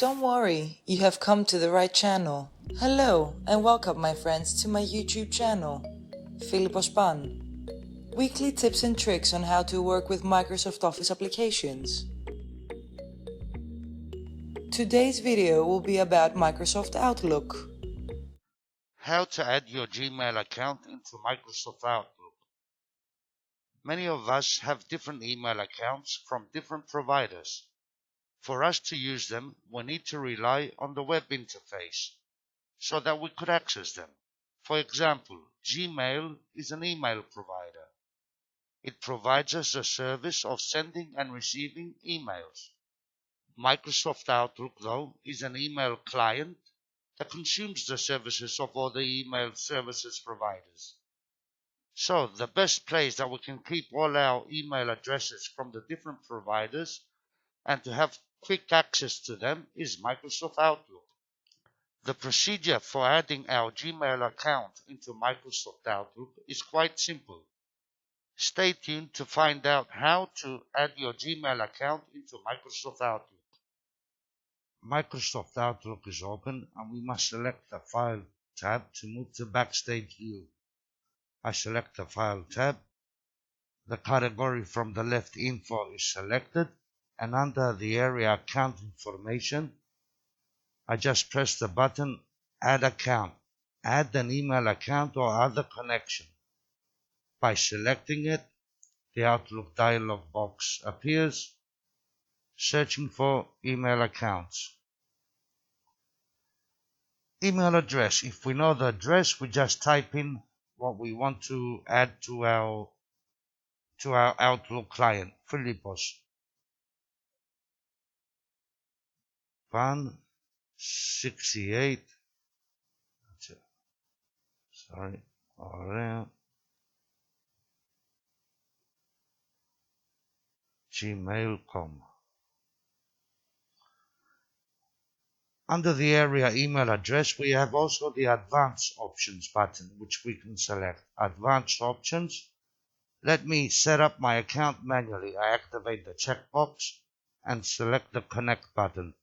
Don't worry, you have come to the right channel. Hello and welcome my friends to my YouTube channel, philippospan. Weekly tips and tricks on how to work with Microsoft Office applications. Today's video will be about Microsoft Outlook. How to add your Gmail account into Microsoft Outlook. Many of us have different email accounts from different providers. For us to use them, we need to rely on the web interface so that we could access them. For example, Gmail is an email provider. It provides us a service of sending and receiving emails. Microsoft Outlook, though, is an email client that consumes the services of all the email services providers. So the best place that we can keep all our email addresses from the different providers and to have quick access to them is Microsoft Outlook. The procedure for adding our Gmail account into Microsoft Outlook is quite simple. Stay tuned to find out how to add your Gmail account into Microsoft Outlook. Microsoft Outlook is open and we must select the File tab to move to Backstage View. I select the File tab. The category from the left, Info, is selected, and under the area Account Information, I just press the button Add Account. Add an email account or other connection. By selecting it, the Outlook dialog box appears, searching for email accounts. Email address. If we know the address, we just type in what we want to add to our Outlook client, philippospan 68 gmail.com. Under the area email address, we have also the Advanced Options button, which we can select. Advanced Options. Let me set up my account manually. I activate the checkbox and select the Connect button.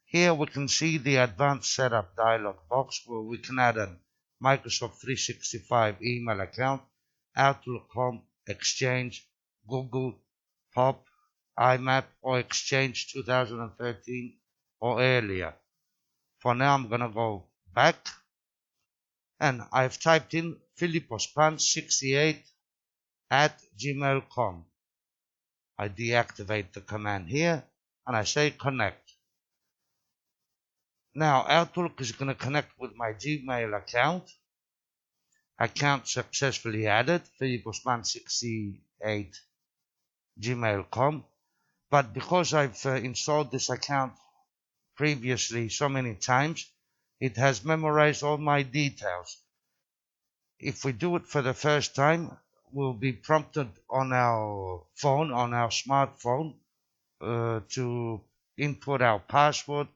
Here we can see the Advanced Setup dialog box where we can add a Microsoft 365 email account, Outlook Home, Exchange, Google, Pop, IMAP, or Exchange 2013 or earlier. For now, I'm going to go back and I've typed in philippospan68@gmail.com. I deactivate the command here and I say connect. Now Outlook is going to connect with my Gmail account. Account successfully added, philippospan68@gmail.com. But because I've installed this account previously so many times, it has memorized all my details. If we do it for the first time, we'll be prompted on our phone, on our smartphone, to input our password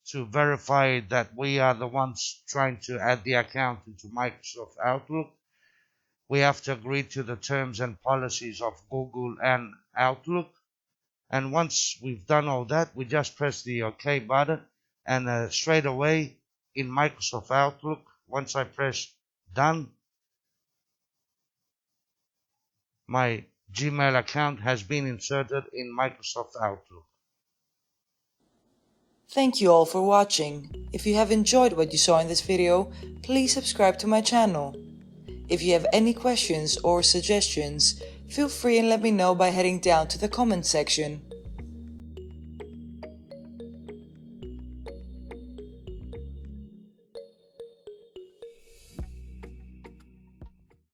to verify that we are the ones trying to add the account into Microsoft Outlook. We have to agree to the terms and policies of Google and Outlook. And once we've done all that, we just press the OK button, and straight away in Microsoft Outlook, once I press Done, my Gmail account has been inserted in Microsoft Outlook. Thank you all for watching. If you have enjoyed what you saw in this video, please subscribe to my channel. If you have any questions or suggestions, feel free and let me know by heading down to the comment section.